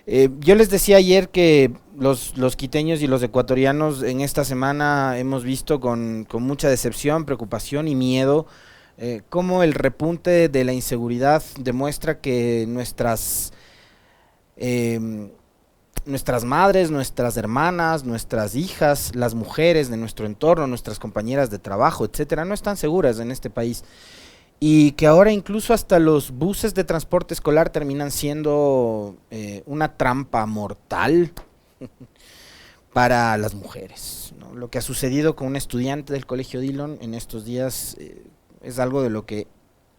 Yo les decía ayer que los quiteños y los ecuatorianos en esta semana hemos visto con mucha decepción, preocupación y miedo cómo el repunte de la inseguridad demuestra que em, nuestras madres, nuestras hermanas, nuestras hijas, las mujeres de nuestro entorno, nuestras compañeras de trabajo, etcétera, no están seguras en este país. Y que ahora incluso hasta los buses de transporte escolar terminan siendo una trampa mortal para las mujeres, ¿no? Lo que ha sucedido con un estudiante del Colegio Dillon en estos días es algo de lo que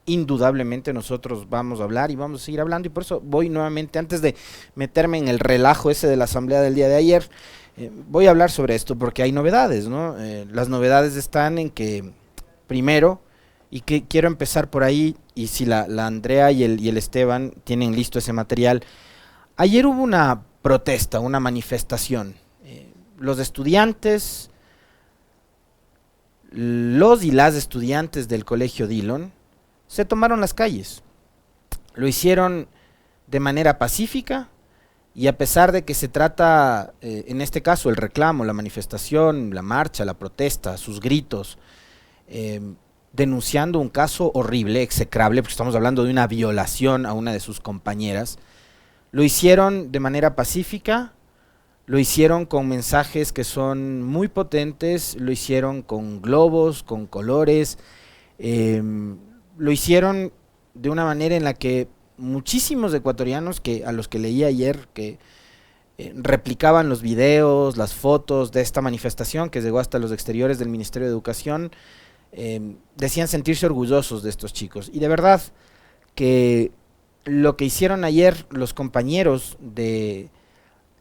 indudablemente nosotros vamos a hablar y vamos a seguir hablando, y por eso voy nuevamente, antes de meterme en el relajo ese de la asamblea del día de ayer, voy a hablar sobre esto porque hay novedades, ¿no? Las novedades están en que, primero, y que quiero empezar por ahí, y si la Andrea y el Esteban tienen listo ese material, ayer hubo una protesta, una manifestación. Los estudiantes, los y las estudiantes del Colegio Dillon se tomaron las calles. Lo hicieron de manera pacífica y a pesar de que se trata, en este caso, el reclamo, la manifestación, la marcha, la protesta, sus gritos, eh, denunciando un caso horrible, execrable, porque estamos hablando de una violación a una de sus compañeras, lo hicieron de manera pacífica, lo hicieron con mensajes que son muy potentes, lo hicieron con globos, con colores, eh, lo hicieron de una manera en la que muchísimos ecuatorianos que a los que leí ayer que replicaban los videos, las fotos de esta manifestación que llegó hasta los exteriores del Ministerio de Educación, decían sentirse orgullosos de estos chicos. Y de verdad que lo que hicieron ayer los compañeros de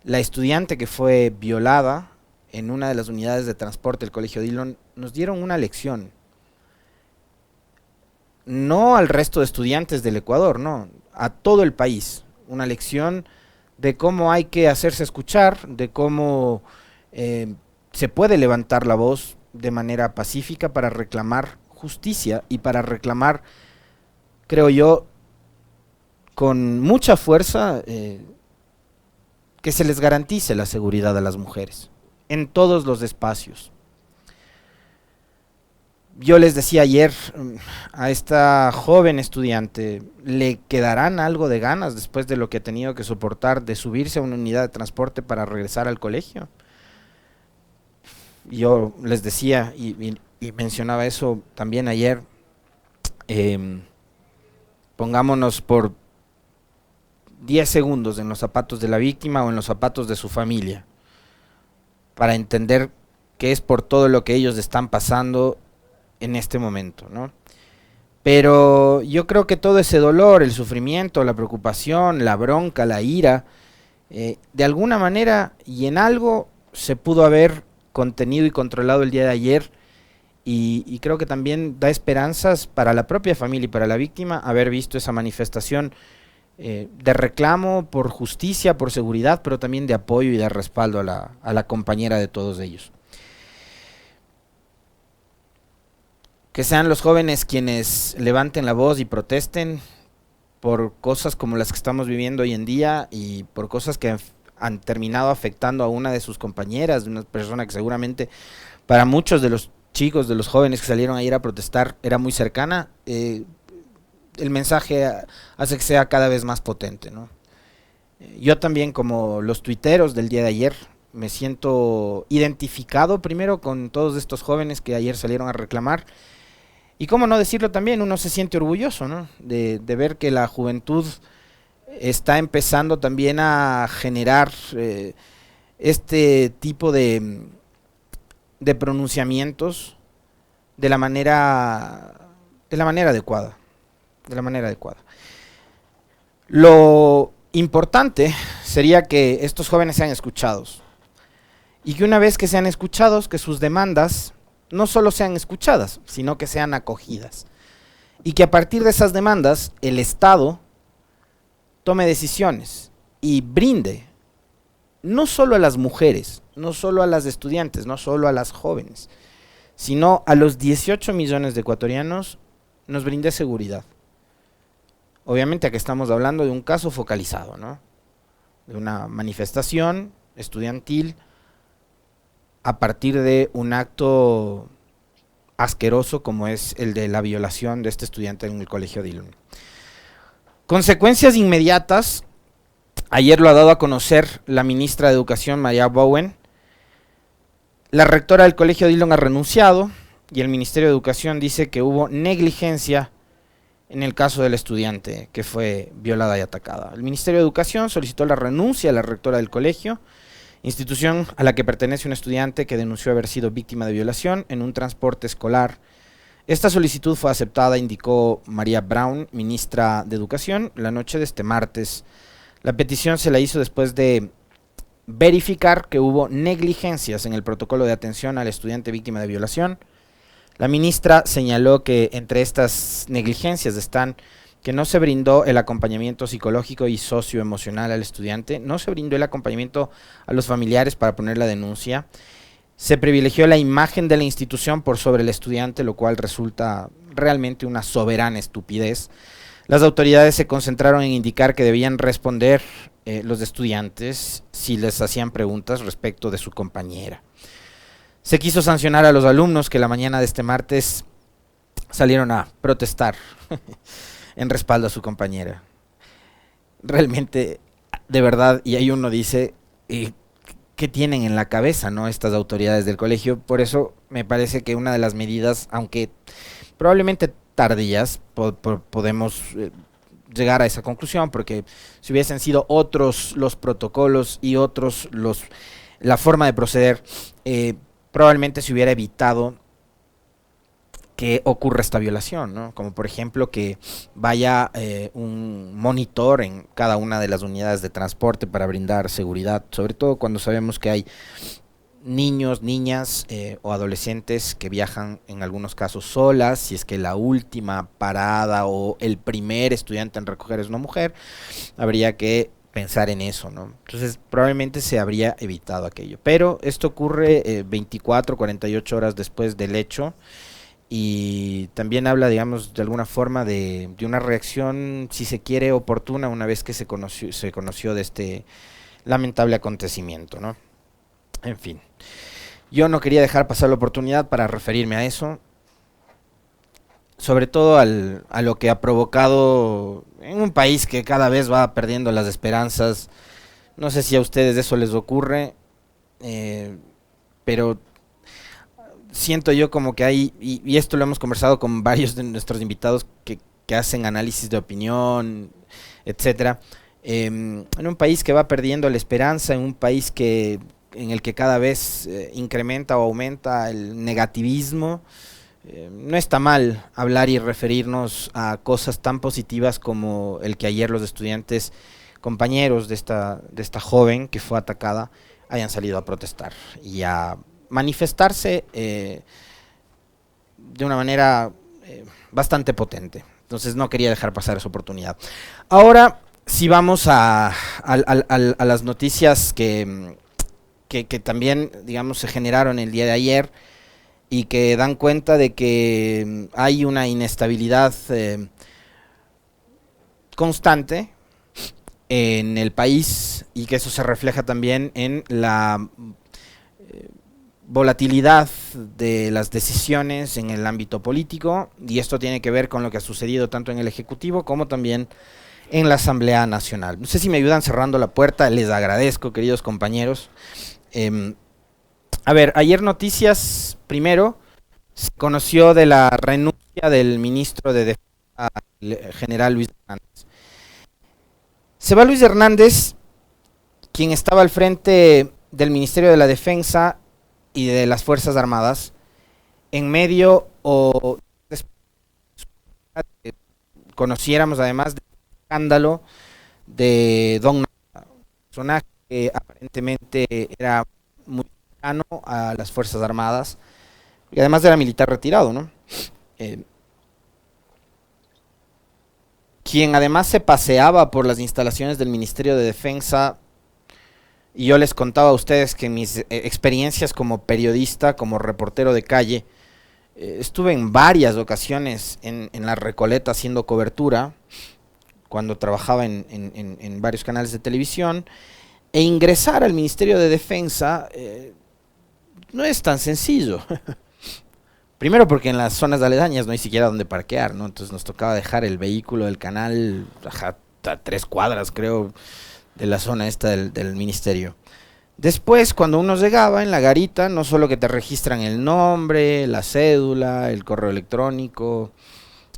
la estudiante que fue violada en una de las unidades de transporte del Colegio Dillon nos dieron una lección. No al resto de estudiantes del Ecuador, no, a todo el país. Una lección de cómo hay que hacerse escuchar, de cómo se puede levantar la voz de manera pacífica para reclamar justicia y para reclamar, creo yo, con mucha fuerza, que se les garantice la seguridad a las mujeres en todos los espacios. Yo les decía ayer a esta joven estudiante, ¿le quedarán algo de ganas después de lo que ha tenido que soportar de subirse a una unidad de transporte para regresar al colegio? Yo les decía y mencionaba eso también ayer, pongámonos por 10 segundos en los zapatos de la víctima o en los zapatos de su familia, para entender que es por todo lo que ellos están pasando en este momento, ¿no? Pero yo creo que todo ese dolor, el sufrimiento, la preocupación, la bronca, la ira, de alguna manera y en algo se pudo haber contenido y controlado el día de ayer, y creo que también da esperanzas para la propia familia y para la víctima haber visto esa manifestación de reclamo por justicia, por seguridad, pero también de apoyo y de respaldo a la compañera de todos ellos. Que sean los jóvenes quienes levanten la voz y protesten por cosas como las que estamos viviendo hoy en día y por cosas que han terminado afectando a una de sus compañeras, de una persona que seguramente para muchos de los chicos, de los jóvenes que salieron ayer a protestar era muy cercana. El mensaje hace que sea cada vez más potente, ¿no? Yo también, como los tuiteros del día de ayer, me siento identificado primero con todos estos jóvenes que ayer salieron a reclamar, y cómo no decirlo también, uno se siente orgulloso, ¿no? De ver que la juventud está empezando también a generar este tipo de pronunciamientos de la manera adecuada, de la manera adecuada. Lo importante sería que estos jóvenes sean escuchados, y que una vez que sean escuchados, que sus demandas no solo sean escuchadas, sino que sean acogidas, y que a partir de esas demandas el Estado tome decisiones y brinde no solo a las mujeres, no solo a las estudiantes, no solo a las jóvenes, sino a los 18 millones de ecuatorianos, nos brinde seguridad. Obviamente aquí estamos hablando de un caso focalizado, ¿no? de una manifestación estudiantil a partir de un acto asqueroso como es el de la violación de este estudiante en el colegio Dillon. Consecuencias inmediatas, ayer lo ha dado a conocer la ministra de Educación, María Bowen. La rectora del colegio Dillon ha renunciado y el Ministerio de Educación dice que hubo negligencia en el caso del estudiante que fue violada y atacada. El Ministerio de Educación solicitó la renuncia a la rectora del colegio, institución a la que pertenece un estudiante que denunció haber sido víctima de violación en un transporte escolar. Esta solicitud fue aceptada, indicó María Brown, ministra de Educación, la noche de este martes. La petición se la hizo después de verificar que hubo negligencias en el protocolo de atención al estudiante víctima de violación. La ministra señaló que entre estas negligencias están que no se brindó el acompañamiento psicológico y socioemocional al estudiante, no se brindó el acompañamiento a los familiares para poner la denuncia, se privilegió la imagen de la institución por sobre el estudiante, lo cual resulta realmente una soberana estupidez. Las autoridades se concentraron en indicar que debían responder los estudiantes si les hacían preguntas respecto de su compañera. Se quiso sancionar a los alumnos que la mañana de este martes salieron a protestar en respaldo a su compañera. Realmente, de verdad, y ahí uno dice, ¿qué tienen en la cabeza, no, estas autoridades del colegio? Por eso me parece que una de las medidas, aunque probablemente tardías, podemos llegar a esa conclusión, porque si hubiesen sido otros los protocolos y otros la forma de proceder, probablemente se hubiera evitado que ocurra esta violación, ¿no? Como por ejemplo que vaya un monitor en cada una de las unidades de transporte para brindar seguridad, sobre todo cuando sabemos que hay niños, niñas o adolescentes que viajan en algunos casos solas, si es que la última parada o el primer estudiante en recoger es una mujer, habría que pensar en eso, ¿no? Entonces probablemente se habría evitado aquello, pero esto ocurre 24, 48 horas después del hecho y también habla, digamos, de alguna forma de una reacción, si se quiere, oportuna una vez que se conoció de este lamentable acontecimiento, ¿no? En fin, yo no quería dejar pasar la oportunidad para referirme a eso, sobre todo a lo que ha provocado en un país que cada vez va perdiendo las esperanzas. No sé si a ustedes eso les ocurre, pero siento yo como que hay, y esto lo hemos conversado con varios de nuestros invitados que hacen análisis de opinión, etcétera, en un país que va perdiendo la esperanza, en un país en el que cada vez incrementa o aumenta el negativismo. No está mal hablar y referirnos a cosas tan positivas como el que ayer los estudiantes, compañeros de esta joven que fue atacada, hayan salido a protestar y a manifestarse de una manera bastante potente. Entonces no quería dejar pasar esa oportunidad. Ahora, si vamos a las noticias que también, digamos, se generaron el día de ayer y que dan cuenta de que hay una inestabilidad constante en el país y que eso se refleja también en la volatilidad de las decisiones en el ámbito político, y esto tiene que ver con lo que ha sucedido tanto en el Ejecutivo como también en la Asamblea Nacional. No sé si me ayudan cerrando la puerta, les agradezco, queridos compañeros. A ver, ayer noticias, primero, se conoció de la renuncia del ministro de Defensa, el general Luis Hernández. Se va Luis Hernández, quien estaba al frente del Ministerio de la Defensa y de las Fuerzas Armadas, en medio o conociéramos además del escándalo de Don Nata, personaje que aparentemente era muy cercano a las Fuerzas Armadas y además era militar retirado, ¿no? Quien además se paseaba por las instalaciones del Ministerio de Defensa. Y yo les contaba a ustedes que en mis experiencias como periodista, como reportero de calle, estuve en varias ocasiones en La Recoleta haciendo cobertura, cuando trabajaba en varios canales de televisión, E ingresar al Ministerio de Defensa no es tan sencillo. Primero porque en las zonas aledañas no hay siquiera donde parquear, ¿no? Entonces nos tocaba dejar el vehículo del canal a 3 cuadras, creo, de la zona esta del ministerio. Después, cuando uno llegaba en la garita, no solo que te registran el nombre, la cédula, el correo electrónico,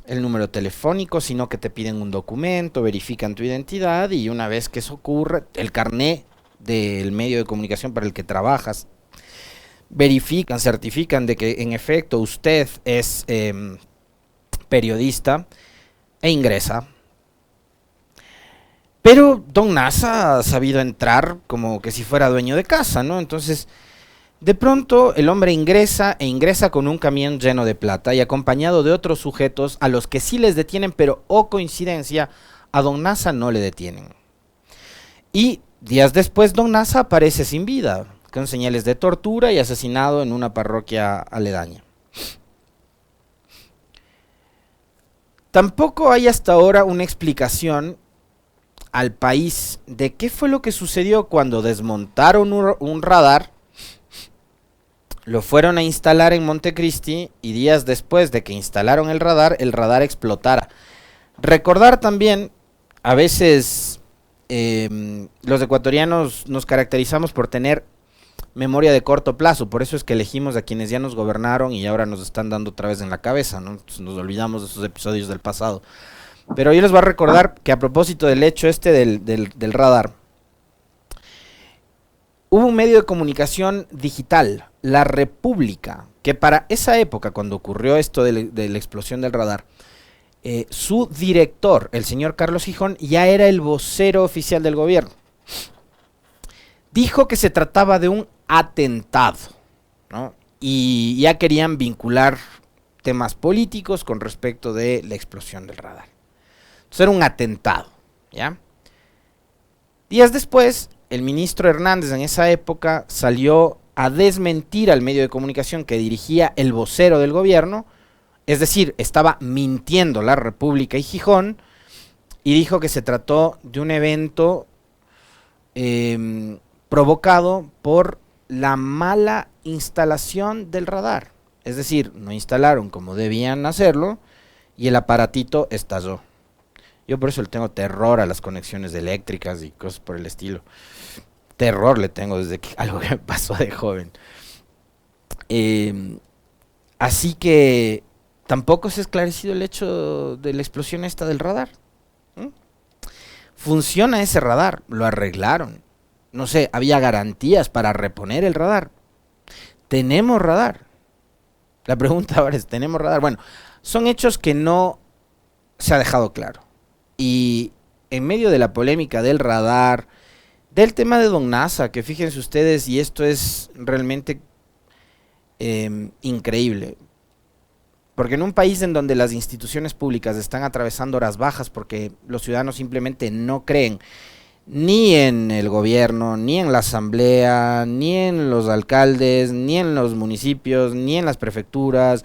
el número telefónico, sino que te piden un documento, verifican tu identidad y una vez que eso ocurre, el carné del medio de comunicación para el que trabajas, verifican, certifican de que en efecto usted es periodista e ingresa. Pero Don Nasa ha sabido entrar como que si fuera dueño de casa, ¿no? Entonces, de pronto el hombre ingresa e ingresa con un camión lleno de plata y acompañado de otros sujetos a los que sí les detienen, pero coincidencia, a Don Nasa no le detienen. Y días después Don Nasa aparece sin vida, con señales de tortura y asesinado en una parroquia aledaña. Tampoco hay hasta ahora una explicación al país de qué fue lo que sucedió cuando desmontaron un radar, lo fueron a instalar en Montecristi y días después de que instalaron el radar explotara. Recordar también, a veces los ecuatorianos nos caracterizamos por tener memoria de corto plazo, por eso es que elegimos a quienes ya nos gobernaron y ahora nos están dando otra vez en la cabeza, ¿no? Entonces nos olvidamos de esos episodios del pasado. Pero yo les voy a recordar que a propósito del hecho del radar, hubo un medio de comunicación digital, La República, que para esa época, cuando ocurrió esto de la explosión del radar, su director, el señor Carlos Gijón, ya era el vocero oficial del gobierno. Dijo que se trataba de un atentado, ¿no? Y ya querían vincular temas políticos con respecto de la explosión del radar. Entonces era un atentado, ¿ya? Días después, el ministro Hernández en esa época salió a desmentir al medio de comunicación que dirigía el vocero del gobierno, es decir, estaba mintiendo La República y Gijón, y dijo que se trató de un evento provocado por la mala instalación del radar. Es decir, no instalaron como debían hacerlo y el aparatito estalló. Yo por eso le tengo terror a las conexiones eléctricas y cosas por el estilo. Terror le tengo desde que algo que me pasó de joven. Así que tampoco se ha esclarecido el hecho de la explosión esta del radar. Funciona ese radar, lo arreglaron. No sé, había garantías para reponer el radar. ¿Tenemos radar? La pregunta ahora es, ¿tenemos radar? Bueno, son hechos que no se ha dejado claro. Y en medio de la polémica del radar, del tema de Don Nasa, que fíjense ustedes, y esto es realmente increíble, porque en un país en donde las instituciones públicas están atravesando horas bajas porque los ciudadanos simplemente no creen ni en el gobierno, ni en la asamblea, ni en los alcaldes, ni en los municipios, ni en las prefecturas,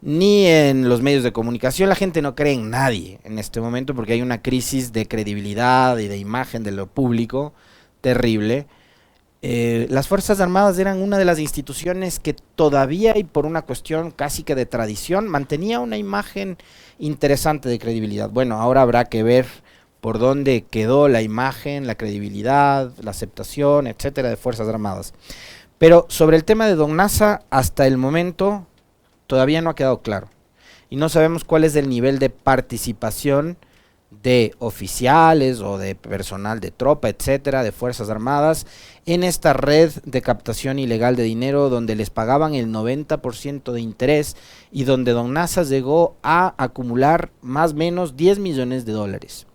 ni en los medios de comunicación, la gente no cree en nadie en este momento porque hay una crisis de credibilidad y de imagen de lo público terrible. Las Fuerzas Armadas eran una de las instituciones que todavía, y por una cuestión casi que de tradición, mantenía una imagen interesante de credibilidad. Bueno, ahora habrá que ver por dónde quedó la imagen, la credibilidad, la aceptación, etcétera, de Fuerzas Armadas. Pero sobre el tema de Don Nasa, hasta el momento todavía no ha quedado claro. Y no sabemos cuál es el nivel de participación de oficiales o de personal de tropa, etcétera, de Fuerzas Armadas, en esta red de captación ilegal de dinero donde les pagaban el 90% de interés y donde Don Nasa llegó a acumular más o menos 10 millones de dólares.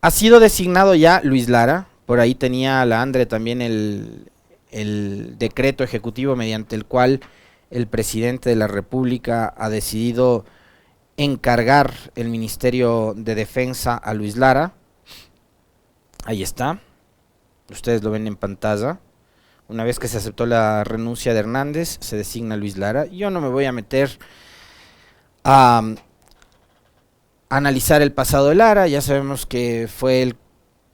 Ha sido designado ya Luis Lara, por ahí tenía la Andre también el decreto ejecutivo mediante el cual el presidente de la República ha decidido encargar el Ministerio de Defensa a Luis Lara. Ahí está, ustedes lo ven en pantalla. Una vez que se aceptó la renuncia de Hernández, se designa Luis Lara. Yo no me voy a meter a analizar el pasado de Lara, ya sabemos que fue el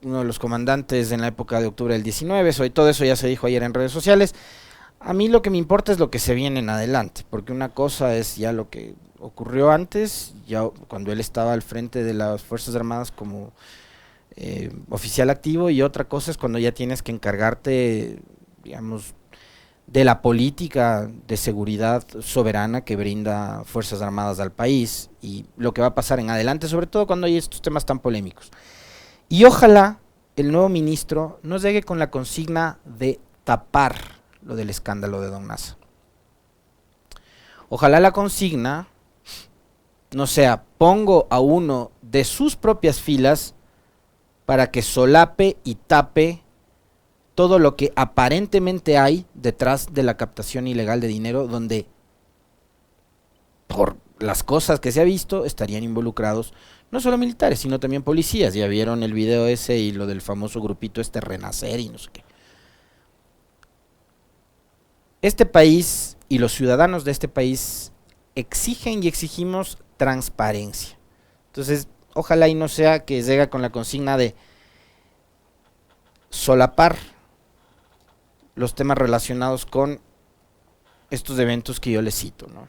uno de los comandantes en la época de octubre del 19, todo eso ya se dijo ayer en redes sociales. A mí lo que me importa es lo que se viene en adelante, porque una cosa es ya lo que ocurrió antes, ya cuando él estaba al frente de las Fuerzas Armadas como oficial activo, y otra cosa es cuando ya tienes que encargarte, digamos, de la política de seguridad soberana que brinda Fuerzas Armadas al país, y lo que va a pasar en adelante, sobre todo cuando hay estos temas tan polémicos. Y ojalá el nuevo ministro no llegue con la consigna de tapar lo del escándalo de Don Nasa. Ojalá la consigna no sea: pongo a uno de sus propias filas para que solape y tape todo lo que aparentemente hay detrás de la captación ilegal de dinero, donde por las cosas que se ha visto estarían involucrados no solo militares, sino también policías. Ya vieron el video ese y lo del famoso grupito este Renacer y no sé qué. Este país y los ciudadanos de este país exigen y exigimos transparencia. Entonces, ojalá y no sea que llegue con la consigna de solapar los temas relacionados con estos eventos que yo les cito, ¿no?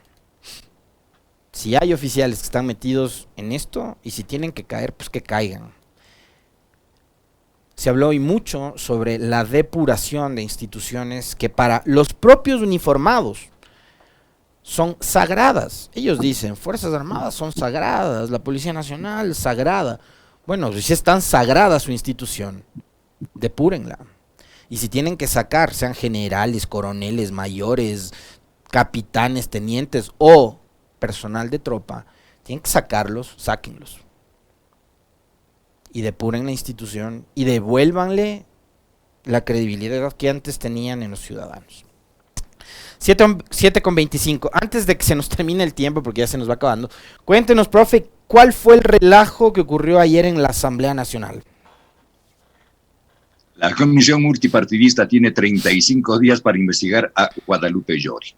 Si hay oficiales que están metidos en esto, y si tienen que caer, pues que caigan. Se habló hoy mucho sobre la depuración de instituciones que para los propios uniformados son sagradas. Ellos dicen, Fuerzas Armadas son sagradas, la Policía Nacional sagrada. Bueno, si es tan sagrada su institución, depúrenla. Y si tienen que sacar, sean generales, coroneles, mayores, capitanes, tenientes o personal de tropa, tienen que sacarlos, sáquenlos. Y depuren la institución y devuélvanle la credibilidad que antes tenían en los ciudadanos. 7:25. Antes de que se nos termine el tiempo, porque ya se nos va acabando, cuéntenos, profe, ¿cuál fue el relajo que ocurrió ayer en la Asamblea Nacional? La Comisión Multipartidista tiene 35 días para investigar a Guadalupe Llori.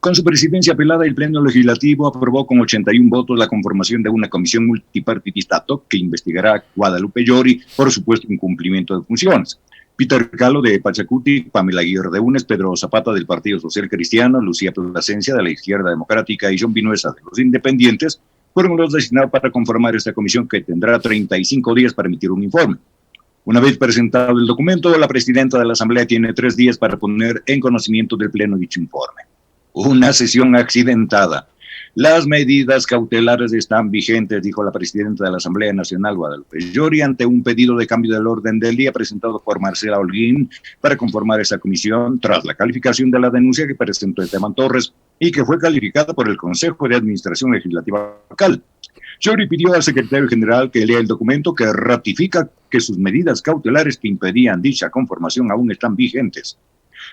Con su presidencia pelada, el Pleno Legislativo aprobó con 81 votos la conformación de una comisión multipartidista ad hoc que investigará a Guadalupe Llori por supuesto incumplimiento de funciones. Peter Calo de Pachacuti, Pamela Aguirre de UNES, Pedro Zapata del Partido Social Cristiano, Lucía Plasencia de la Izquierda Democrática y John Vinuesa de los Independientes fueron los designados para conformar esta comisión que tendrá 35 días para emitir un informe. Una vez presentado el documento, la presidenta de la Asamblea tiene 3 días para poner en conocimiento del Pleno dicho informe. Una sesión accidentada. Las medidas cautelares están vigentes, dijo la presidenta de la Asamblea Nacional, Guadalupe Llori, ante un pedido de cambio del orden del día presentado por Marcela Holguín para conformar esa comisión tras la calificación de la denuncia que presentó Esteban Torres y que fue calificada por el Consejo de Administración Legislativa local. Llori pidió al secretario general que lea el documento que ratifica que sus medidas cautelares que impedían dicha conformación aún están vigentes.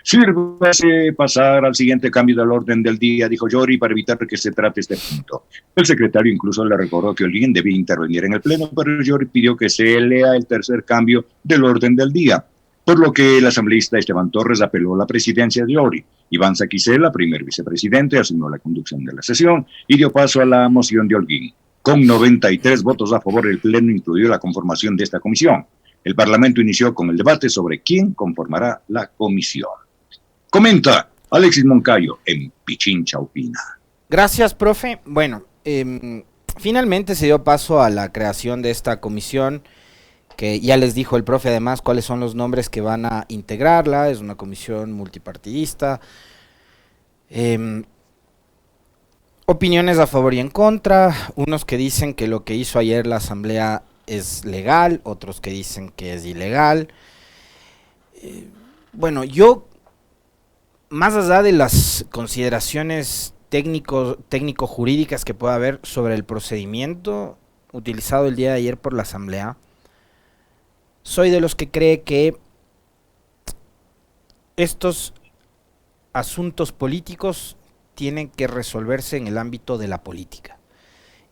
Sírvase pasar al siguiente cambio del orden del día, dijo Llori, para evitar que se trate este punto. El secretario incluso le recordó que Holguín debía intervenir en el pleno, pero Llori pidió que se lea el tercer cambio del orden del día, por lo que el asambleísta Esteban Torres apeló a la presidencia de Llori. Iván Saquicela, primer vicepresidente, asumió la conducción de la sesión y dio paso a la moción de Holguín. Con 93 votos a favor, el pleno incluyó la conformación de esta comisión. El Parlamento inició con el debate sobre quién conformará la comisión. Comenta Alexis Moncayo en Pichincha Opina. Gracias, profe. Bueno, finalmente se dio paso a la creación de esta comisión, que ya les dijo el profe además cuáles son los nombres que van a integrarla. Es una comisión multipartidista. Opiniones a favor y en contra, unos que dicen que lo que hizo ayer la Asamblea es legal, otros que dicen que es ilegal. Bueno, yo, más allá de las consideraciones técnico-jurídicas que pueda haber sobre el procedimiento utilizado el día de ayer por la Asamblea, soy de los que cree que estos asuntos políticos tienen que resolverse en el ámbito de la política.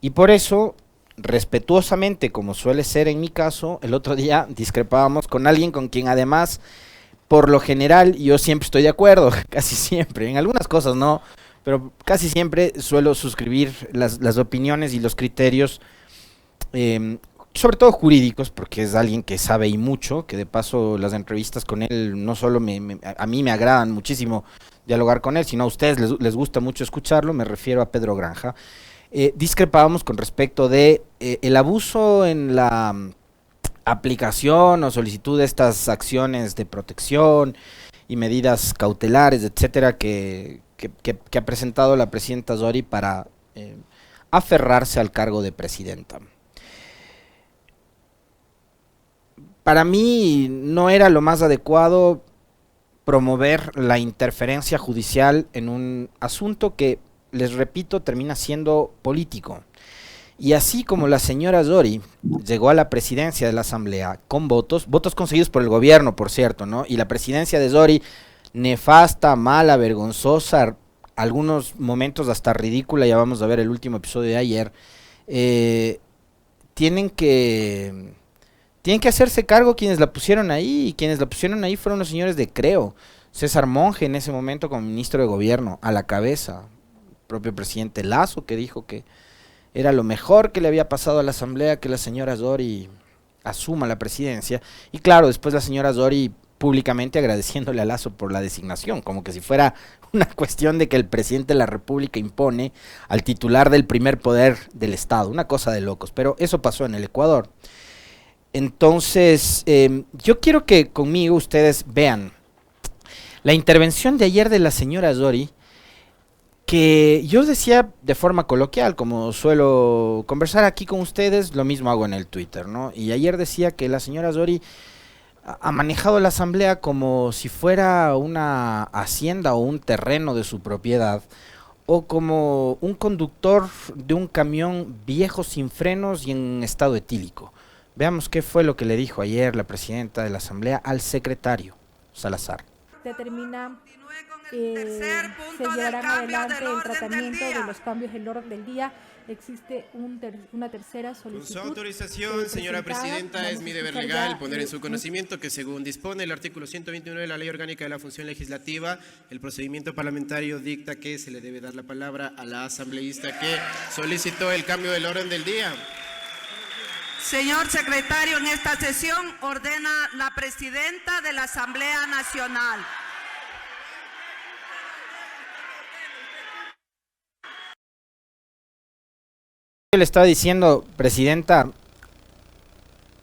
Y por eso, respetuosamente, como suele ser en mi caso, el otro día discrepábamos con alguien con quien además, por lo general, yo siempre estoy de acuerdo, casi siempre, en algunas cosas no, pero casi siempre suelo suscribir las opiniones y los criterios sobre todo jurídicos, porque es alguien que sabe y mucho, que de paso las entrevistas con él no solo a mí me agradan muchísimo dialogar con él, sino a ustedes les gusta mucho escucharlo, me refiero a Pedro Granja. Discrepábamos con respecto de el abuso en la aplicación o solicitud de estas acciones de protección y medidas cautelares, etcétera, que ha presentado la presidenta Zori para aferrarse al cargo de presidenta. Para mí no era lo más adecuado promover la interferencia judicial en un asunto que, les repito, termina siendo político. Y así como la señora Zori llegó a la presidencia de la Asamblea con votos conseguidos por el gobierno, por cierto, ¿no? Y la presidencia de Zori, nefasta, mala, vergonzosa, algunos momentos hasta ridícula, ya vamos a ver el último episodio de ayer, tienen que hacerse cargo quienes la pusieron ahí, y quienes la pusieron ahí fueron los señores de Creo. César Monge en ese momento como ministro de gobierno, a la cabeza, el propio presidente Lasso, que dijo que era lo mejor que le había pasado a la Asamblea que la señora Zori asuma la presidencia. Y claro, después la señora Zori públicamente agradeciéndole a Lasso por la designación, como que si fuera una cuestión de que el presidente de la República impone al titular del primer poder del Estado, una cosa de locos, pero eso pasó en el Ecuador. Entonces, yo quiero que conmigo ustedes vean la intervención de ayer de la señora Zori, que yo decía de forma coloquial, como suelo conversar aquí con ustedes, lo mismo hago en el Twitter, ¿no? Y ayer decía que la señora Zori ha manejado la Asamblea como si fuera una hacienda o un terreno de su propiedad, o como un conductor de un camión viejo sin frenos y en estado etílico. Veamos qué fue lo que le dijo ayer la presidenta de la Asamblea al secretario Salazar. Determina se llevarán adelante el tratamiento de los cambios del orden del día. Existe una tercera solicitud. Con su autorización, señora presidenta, es mi deber legal poner en su conocimiento que, según dispone el artículo 129 de la Ley Orgánica de la Función Legislativa, el procedimiento parlamentario dicta que se le debe dar la palabra a la asambleísta que solicitó el cambio del orden del día. Señor secretario, en esta sesión ordena la presidenta de la Asamblea Nacional. Le estaba diciendo, presidenta,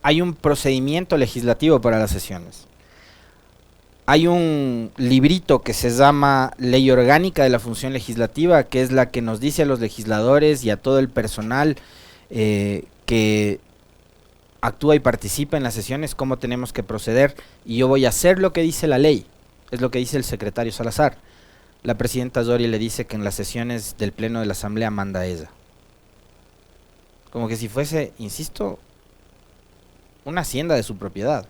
hay un procedimiento legislativo para las sesiones. Hay un librito que se llama Ley Orgánica de la Función Legislativa, que es la que nos dice a los legisladores y a todo el personal que actúa y participa en las sesiones cómo tenemos que proceder, y yo voy a hacer lo que dice la ley, es lo que dice el secretario Salazar. La presidenta Zori le dice que en las sesiones del pleno de la Asamblea manda ella. Como que si fuese, insisto, una hacienda de su propiedad.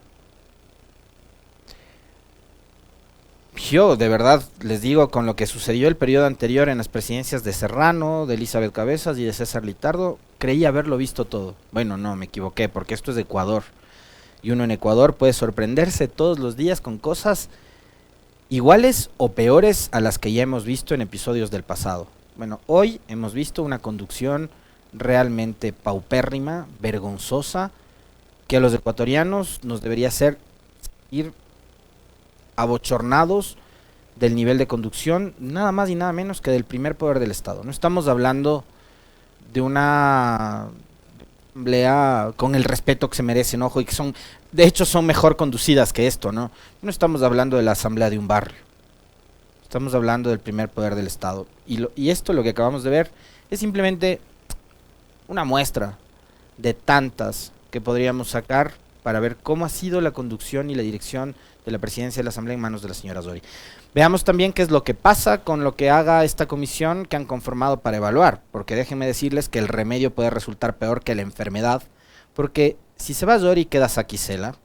Yo, de verdad, les digo, con lo que sucedió el periodo anterior en las presidencias de Serrano, de Elizabeth Cabezas y de César Litardo, creí haberlo visto todo. Bueno, no, me equivoqué, porque esto es de Ecuador. Y uno en Ecuador puede sorprenderse todos los días con cosas iguales o peores a las que ya hemos visto en episodios del pasado. Bueno, hoy hemos visto una conducción realmente paupérrima, vergonzosa, que a los ecuatorianos nos debería hacer ir abochornados del nivel de conducción, nada más y nada menos que del primer poder del Estado. No estamos hablando de una asamblea con el respeto que se merecen, ojo, y que son, de hecho son mejor conducidas que esto, ¿no? No estamos hablando de la asamblea de un barrio, estamos hablando del primer poder del Estado. Y esto, lo que acabamos de ver, es simplemente una muestra de tantas que podríamos sacar para ver cómo ha sido la conducción y la dirección de la presidencia de la Asamblea en manos de la señora Zori. Veamos también qué es lo que pasa con lo que haga esta comisión que han conformado para evaluar, porque déjenme decirles que el remedio puede resultar peor que la enfermedad, porque si se va Zori queda Saquicela.